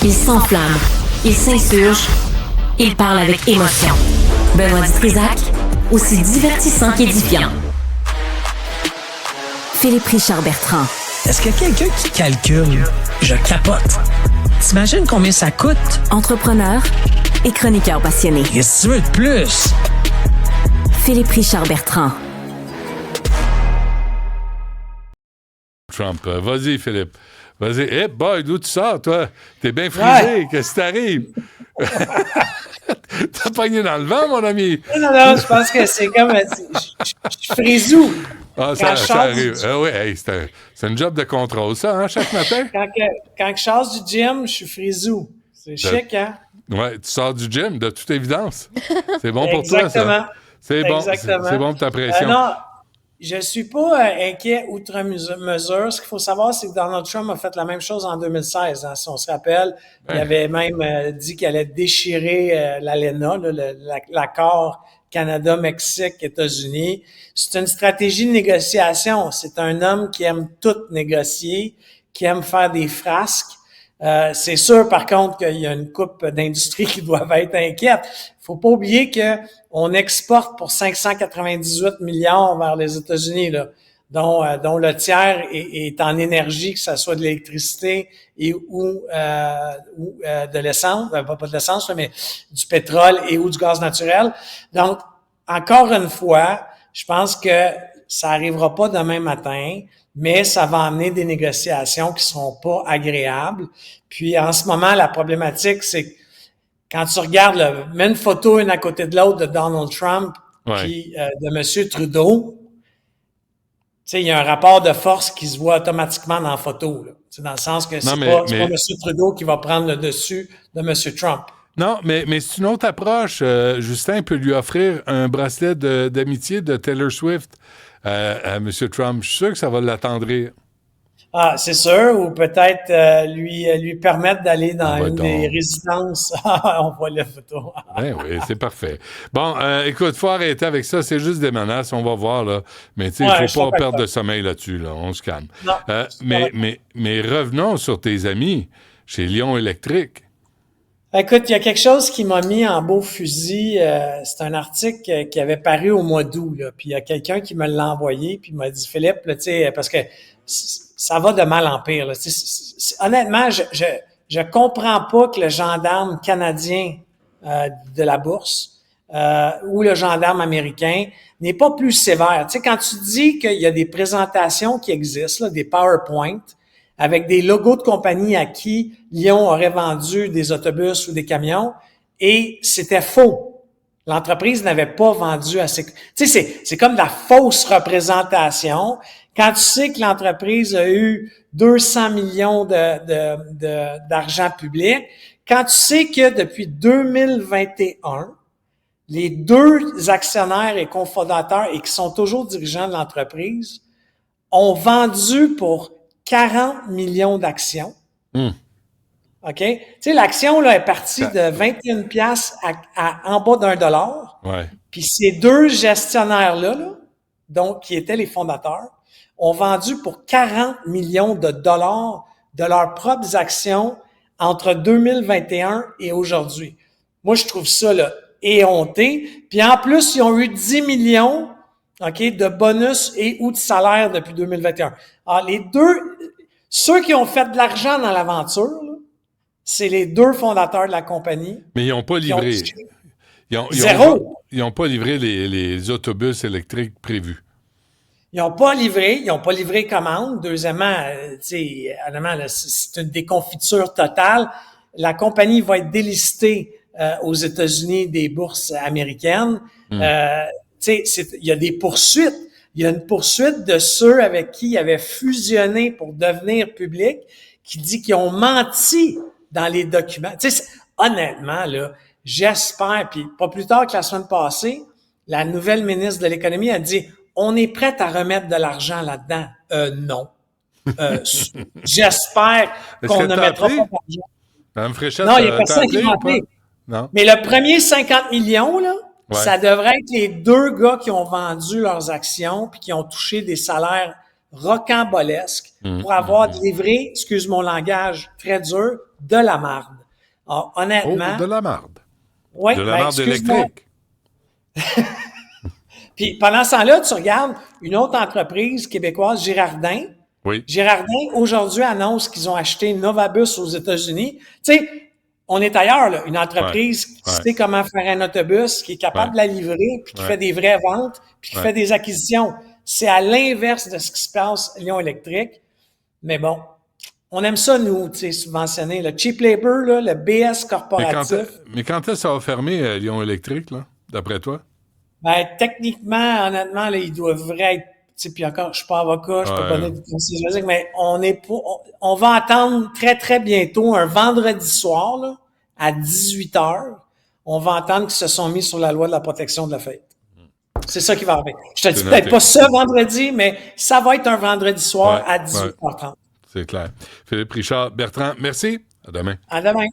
Il s'enflamme, il s'insurge, il parle avec émotion. Benoît Dutrisac, aussi divertissant qu'édifiant. Philippe Richard Bertrand. Est-ce qu'il y a quelqu'un qui calcule? Je capote. T'imagines combien ça coûte? Entrepreneur et chroniqueur passionné. Qu'est-ce que tu veux de plus? Philippe Richard Bertrand. Trump. Vas-y, Philippe. Vas-y. Hey boy, d'où tu sors, toi? T'es bien frisé. Ouais. Qu'est-ce qui t'arrive? T'as pogné dans le vent, mon ami? Non, je pense que c'est comme... Je frisou. Ah, ça arrive. Oui, hey, c'est un job de contrôle, ça, hein, chaque matin? Quand je sors du gym, je suis frisou. C'est chic, hein? Oui, tu sors du gym, de toute évidence. C'est bon pour toi, ça. C'est bon. C'est bon pour ta pression. Non, je ne suis pas inquiet outre mesure. Ce qu'il faut savoir, c'est que Donald Trump a fait la même chose en 2016. Hein, si on se rappelle, il avait même dit qu'il allait déchirer l'ALENA, l'accord Canada, Mexique, États-Unis. C'est une stratégie de négociation. C'est un homme qui aime tout négocier, qui aime faire des frasques. C'est sûr, par contre, qu'il y a une couple d'industries qui doivent être inquiètes. Faut pas oublier que on exporte pour 598 milliards vers les États-Unis, là, dont le tiers est en énergie, que ce soit de l'électricité ou de l'essence, pas de l'essence, mais du pétrole et ou du gaz naturel. Donc, encore une fois, je pense que ça arrivera pas demain matin, mais ça va amener des négociations qui seront pas agréables. Puis, en ce moment, la problématique, c'est que quand tu regardes, mets une photo une à côté de l'autre de Donald Trump puis de M. Trudeau, tu sais, il y a un rapport de force qui se voit automatiquement dans la photo, là. C'est dans le sens que c'est pas M. Trudeau qui va prendre le dessus de M. Trump. Non, mais c'est une autre approche. Justin peut lui offrir un bracelet d'amitié de Taylor Swift à M. Trump. Je suis sûr que ça va l'attendrir. Ah, c'est sûr, ou peut-être lui permettre d'aller dans une des résidences. On voit la photo. Oui, c'est parfait. Bon, écoute, faut arrêter avec ça. C'est juste des menaces, on va voir, là. Mais tu sais, il faut pas perdre de sommeil là-dessus, là. On se calme. Non, mais revenons sur tes amis chez Lion Électrique. Écoute, il y a quelque chose qui m'a mis en beau fusil. C'est un article qui avait paru au mois d'août, là. Puis il y a quelqu'un qui me l'a envoyé, puis il m'a dit, Philippe, là, tu sais, parce que ça va de mal en pire, là. Honnêtement, je comprends pas que le gendarme canadien de la bourse ou le gendarme américain n'est pas plus sévère. Tu sais, quand tu dis qu'il y a des présentations qui existent, là, des PowerPoint, avec des logos de compagnies à qui Lion aurait vendu des autobus ou des camions, et c'était faux. L'entreprise n'avait pas vendu assez. Tu sais, c'est comme de la fausse représentation. Quand tu sais que l'entreprise a eu 200 millions d'argent public, quand tu sais que depuis 2021, les deux actionnaires et cofondateurs, et qui sont toujours dirigeants de l'entreprise, ont vendu pour 40 millions d'actions. OK? Tu sais, l'action, là, est partie de 21 piastres à en bas d'$1. Ouais. Puis ces deux gestionnaires-là, donc, qui étaient les fondateurs, ont vendu pour 40 millions de dollars de leurs propres actions entre 2021 et aujourd'hui. Moi, je trouve ça, là, éhonté. Puis en plus, ils ont eu 10 millions, OK, de bonus et ou de salaire depuis 2021. Alors, les deux, ceux qui ont fait de l'argent dans l'aventure, là, c'est les deux fondateurs de la compagnie. Mais ils n'ont pas livré. Zéro. Ils n'ont pas livré les autobus électriques prévus. Ils n'ont pas livré commande. Deuxièmement, tu sais, honnêtement, là, c'est une déconfiture totale. La compagnie va être délistée aux États-Unis des bourses américaines. Tu sais, il y a des poursuites. Il y a une poursuite de ceux avec qui ils avaient fusionné pour devenir public, qui dit qu'ils ont menti dans les documents. Tu sais, honnêtement, là, j'espère, puis pas plus tard que la semaine passée, la nouvelle ministre de l'Économie a dit « On est prête à remettre de l'argent là-dedans. » Non. J'espère qu'on ne mettra pas d'argent. Mme Fréchette, non, il n'y a personne qui m'a appelé. Non. Mais le premier 50 millions, là, ça devrait être les deux gars qui ont vendu leurs actions puis qui ont touché des salaires rocambolesque pour avoir livré, excuse mon langage très dur, de la marde. Alors, honnêtement... Oh, de la marde. Oui, de la marde électrique. Puis pendant ce temps-là, tu regardes une autre entreprise québécoise, Girardin. Oui. Girardin, aujourd'hui, annonce qu'ils ont acheté Novabus aux États-Unis. Tu sais, on est ailleurs, là. Une entreprise qui sait comment faire un autobus, qui est capable de la livrer, puis qui fait des vraies ventes, puis qui fait des acquisitions. C'est à l'inverse de ce qui se passe à Lyon Électrique. Mais bon, on aime ça, nous, tu sais, subventionner. Le cheap labor, là, le BS corporatif. Mais quand est-ce que ça va fermer Lyon Électrique, là, d'après toi? Ben, techniquement, honnêtement, là, il devrait être, tu sais, puis encore, je suis pas avocat, je peux pas donner de conseils juridiques, mais on va attendre très, très bientôt, un vendredi soir, là, à 18h, on va entendre qu'ils se sont mis sur la loi de la protection de la fête. C'est ça qui va arriver. Je te dis peut-être pas ce vendredi, mais ça va être un vendredi soir à 18h30. C'est clair. Philippe Richard Bertrand, merci. À demain. À demain.